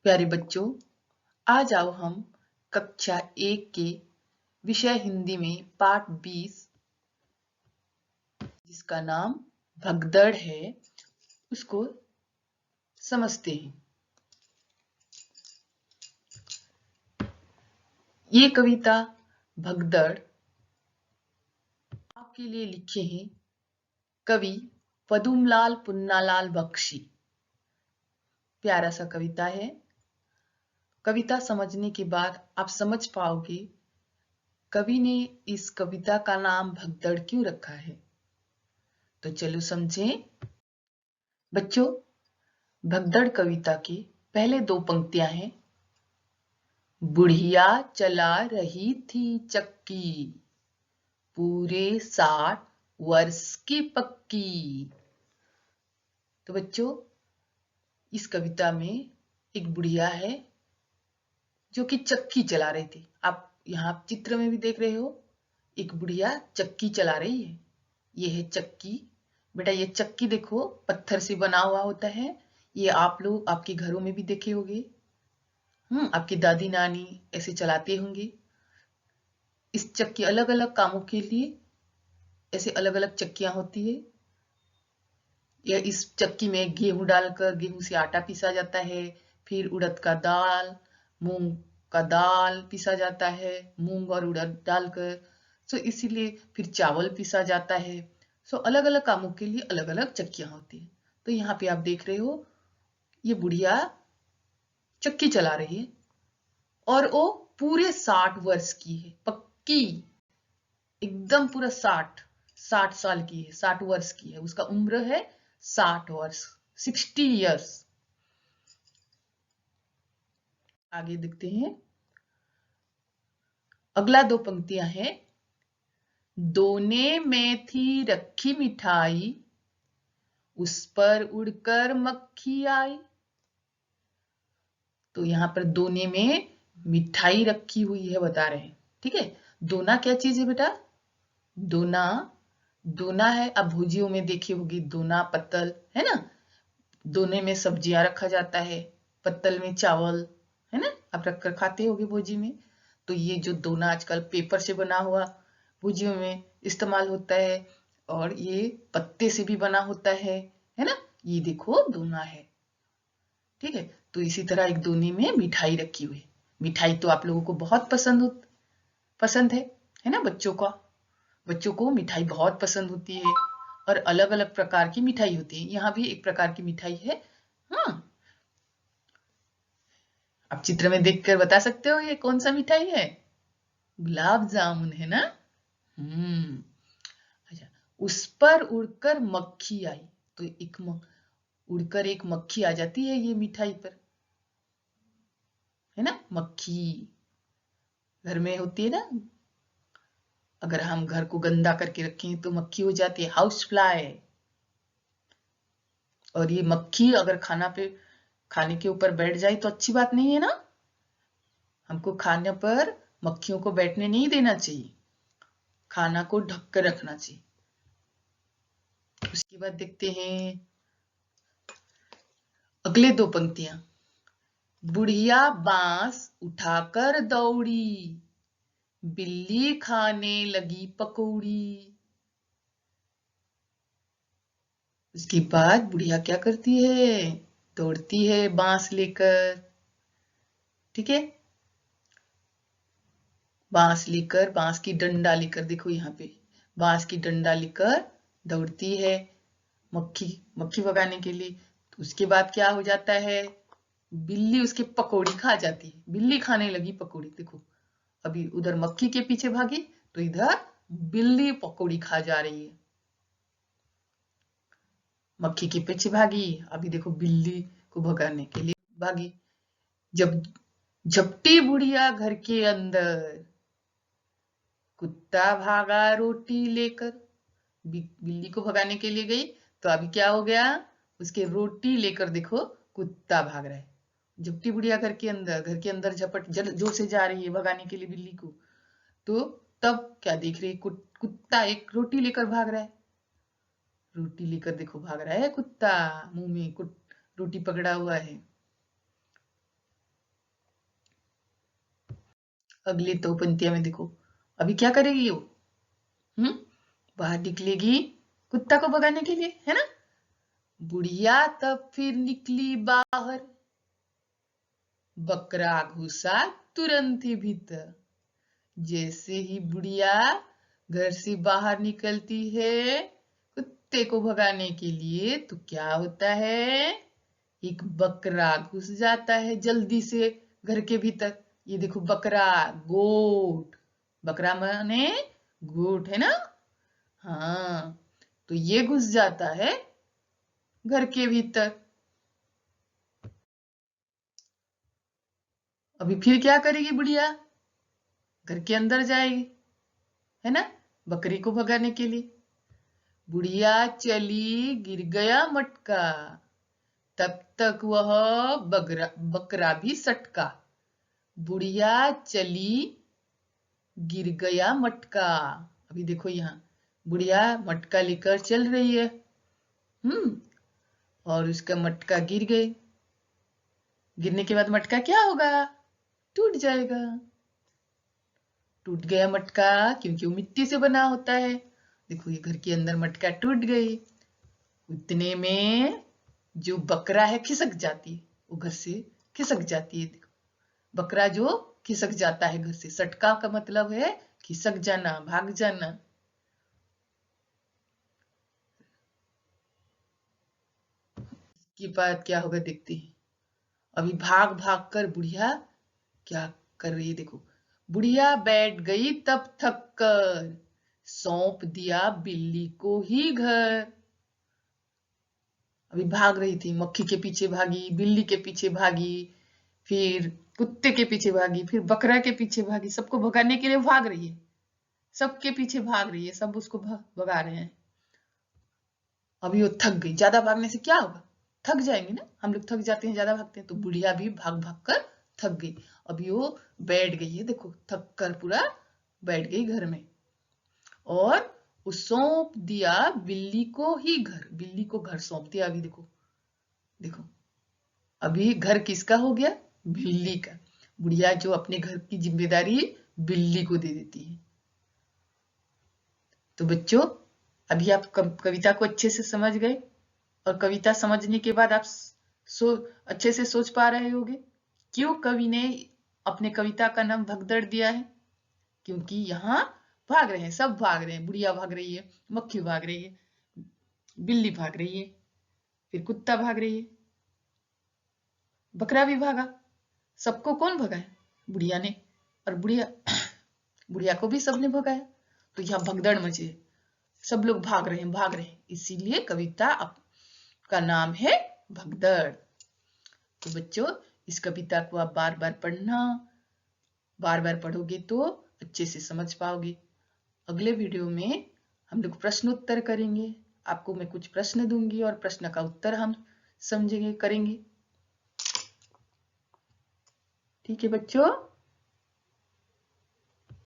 प्यारे बच्चों, आज आओ हम कक्षा 1 के विषय हिंदी में पाठ 20 जिसका नाम भगदड़ है उसको समझते हैं। ये कविता भगदड़ आपके लिए लिखे हैं कवि पदुमलाल पुन्नालाल बख्शी। प्यारा सा कविता है। कविता समझने के बाद आप समझ पाओगे कवि ने इस कविता का नाम भगदड़ क्यों रखा है। तो चलो समझें। बच्चों, भगदड़ कविता की पहले 2 पंक्तियां हैं। बुढ़िया चला रही थी चक्की, पूरे 60 वर्ष की पक्की। तो बच्चों, इस कविता में एक बुढ़िया है जो कि चक्की चला रही थी। आप यहाँ चित्र में भी देख रहे हो, एक बुढ़िया चक्की चला रही है। ये है चक्की। बेटा, ये चक्की देखो पत्थर से बना हुआ होता है। ये आप लोग आपके घरों में भी देखे होंगे। आपकी दादी नानी ऐसे चलाते होंगे। इस चक्की अलग अलग कामों के लिए ऐसे अलग अलग चक्कियां होती है। या इस चक्की में गेहूं डालकर गेहूं से आटा पीसा जाता है, फिर उड़द का दाल, मूंग का दाल पीसा जाता है, मूंग और उड़द डालकर। सो इसीलिए फिर चावल पीसा जाता है। सो अलग अलग कामों के लिए अलग अलग चक्कियां होती है। तो यहाँ पे आप देख रहे हो, ये बुढ़िया चक्की चला रही है और वो पूरे 60 वर्ष की है, पक्की एकदम पूरा 60 साल की है, 60 वर्ष की है। उसका उम्र है 60 वर्ष, 60 इयर्स। आगे देखते हैं। अगला 2 पंक्तियां हैं। दोने में थी रखी मिठाई, उस पर उड़कर मक्खी आई। तो यहाँ पर दोने में मिठाई रखी हुई है बता रहे हैं। ठीक है। दोना क्या चीज है बेटा? दोना, दोना है, अब भुजियों में देखी होगी दोना पत्तल, है ना। दोने में सब्जियां रखा जाता है, पत्तल में चावल, है ना, आप रख कर खाते होगे भुजी में। तो ये जो दोना आजकल पेपर से बना हुआ भुजियों में इस्तेमाल होता है, और ये पत्ते से भी बना होता है ना। ये देखो दोना है। ठीक है। तो इसी तरह एक दोने में मिठाई रखी हुई है। मिठाई तो आप लोगों को बहुत पसंद है ना। बच्चों को मिठाई बहुत पसंद होती है, और अलग अलग प्रकार की मिठाई होती है। यहाँ भी एक प्रकार की मिठाई है। हाँ, आप चित्र में देखकर बता सकते हो ये कौन सा मिठाई है? गुलाब जामुन है ना। हम्म अच्छा। उस पर उड़कर मक्खी आई। तो उड़कर एक मक्खी आ जाती है ये मिठाई पर, है ना। मक्खी घर में होती है ना। अगर हम घर को गंदा करके रखें तो मक्खी हो जाती है, हाउस फ्लाई। और ये मक्खी अगर खाने के ऊपर बैठ जाए तो अच्छी बात नहीं है ना। हमको खाने पर मक्खियों को बैठने नहीं देना चाहिए, खाना को ढक कर रखना चाहिए। उसके बाद देखते हैं अगले 2 पंक्तियां। बुढ़िया बांस उठाकर दौड़ी, बिल्ली खाने लगी पकौड़ी। उसके बाद बुढ़िया क्या करती है? दौड़ती है बांस लेकर। ठीक है। बांस लेकर, बांस की डंडा लेकर, देखो यहाँ पे बांस की डंडा लेकर दौड़ती है मक्खी भगाने के लिए। तो उसके बाद क्या हो जाता है? बिल्ली उसके पकौड़ी खा जाती है। बिल्ली खाने लगी पकौड़ी। देखो, अभी उधर मक्खी के पीछे भागी तो इधर बिल्ली पकौड़ी खा जा रही है। मक्खी के पीछे भागी, अभी देखो बिल्ली को भगाने के लिए भागी। जब झपटी बुढ़िया घर के अंदर, कुत्ता भागा रोटी लेकर। बिल्ली को भगाने के लिए गई तो अभी क्या हो गया? उसके रोटी लेकर देखो कुत्ता भाग रहा है। झपटी बुढ़िया घर के अंदर झपट जोर से जा रही है भगाने के लिए बिल्ली को। तो तब क्या देख रही है? कुत्ता एक रोटी लेकर भाग रहा है। रोटी लेकर देखो भाग रहा है कुत्ता, मुंह में रोटी पकड़ा हुआ है। अगली दो पंक्तियां में देखो, अभी क्या करेगी वो? बाहर निकलेगी कुत्ता को भगाने के लिए, है ना। बुढ़िया तब फिर निकली बाहर, बकरा घुसा तुरंत ही भीतर। जैसे ही बुढ़िया घर से बाहर निकलती है कुत्ते को भगाने के लिए, तो क्या होता है? एक बकरा घुस जाता है जल्दी से घर के भीतर। ये देखो बकरा, गोट, बकरा माने गोट, है ना। हाँ, तो ये घुस जाता है घर के भीतर। अभी फिर क्या करेगी बुढ़िया? घर के अंदर जाएगी, है ना, बकरी को भगाने के लिए। बुढ़िया चली, गिर गया मटका, तब तक वह बकरा भी सटका। बुढ़िया चली, गिर गया मटका। अभी देखो यहाँ बुढ़िया मटका लेकर चल रही है, और उसका मटका गिर गए। गिरने के बाद मटका क्या होगा? टूट जाएगा। टूट गया मटका क्योंकि वो मिट्टी से बना होता है। देखो ये घर के अंदर मटका टूट गई। उतने में जो बकरा है खिसक जाती है, वो घर से खिसक जाती है। देखो बकरा जो खिसक जाता है घर से, सटका का मतलब है खिसक जाना, भाग जाना। इसके बाद क्या होगा देखते हैं। अभी भाग भाग कर बुढ़िया क्या कर रही है देखो। बुढ़िया बैठ गई तब थक कर, सौंप दिया बिल्ली को ही घर। अभी भाग रही थी, मक्खी के पीछे भागी, बिल्ली के पीछे भागी, फिर कुत्ते के पीछे भागी, फिर बकरा के पीछे भागी, सबको भगाने के लिए भाग रही है, सबके पीछे भाग रही है, सब उसको भगा रहे हैं। अभी वो थक गई। ज्यादा भागने से क्या होगा? थक जाएंगे ना, हम लोग थक जाते हैं ज्यादा भागते हैं। तो बुढ़िया भी भाग भाग कर थक गई। अभी वो बैठ गई है, देखो थक कर पूरा बैठ गई घर में, और वो सौंप दिया बिल्ली को ही घर। बिल्ली को घर सौंप दिया। अभी देखो, देखो अभी घर किसका हो गया? बिल्ली का। बुढ़िया जो अपने घर की जिम्मेदारी बिल्ली को दे देती है। तो बच्चों अभी आप कविता को अच्छे से समझ गए, और कविता समझने के बाद आप अच्छे से सोच पा रहे होंगे क्यों कवि ने अपने कविता का नाम भगदड़ दिया है। क्योंकि यहाँ भाग रहे हैं, सब भाग रहे हैं। बुढ़िया भाग रही है, मक्खी भाग रही है, बिल्ली भाग रही है, फिर कुत्ता भाग रही है, बकरा भी भागा। सबको कौन भगाया? बुढ़िया ने। और बुढ़िया बुढ़िया को भी सबने भगाया। तो यहाँ भगदड़ मची है, सब लोग भाग रहे हैं, भाग रहे हैं। इसीलिए कविता का नाम है भगदड़। तो बच्चों इस कविता को आप बार बार पढ़ना, बार बार पढ़ोगे तो अच्छे से समझ पाओगे। अगले वीडियो में हम लोग प्रश्न उत्तर करेंगे। आपको मैं कुछ प्रश्न दूंगी और प्रश्न का उत्तर हम समझेंगे, करेंगे। ठीक है बच्चों।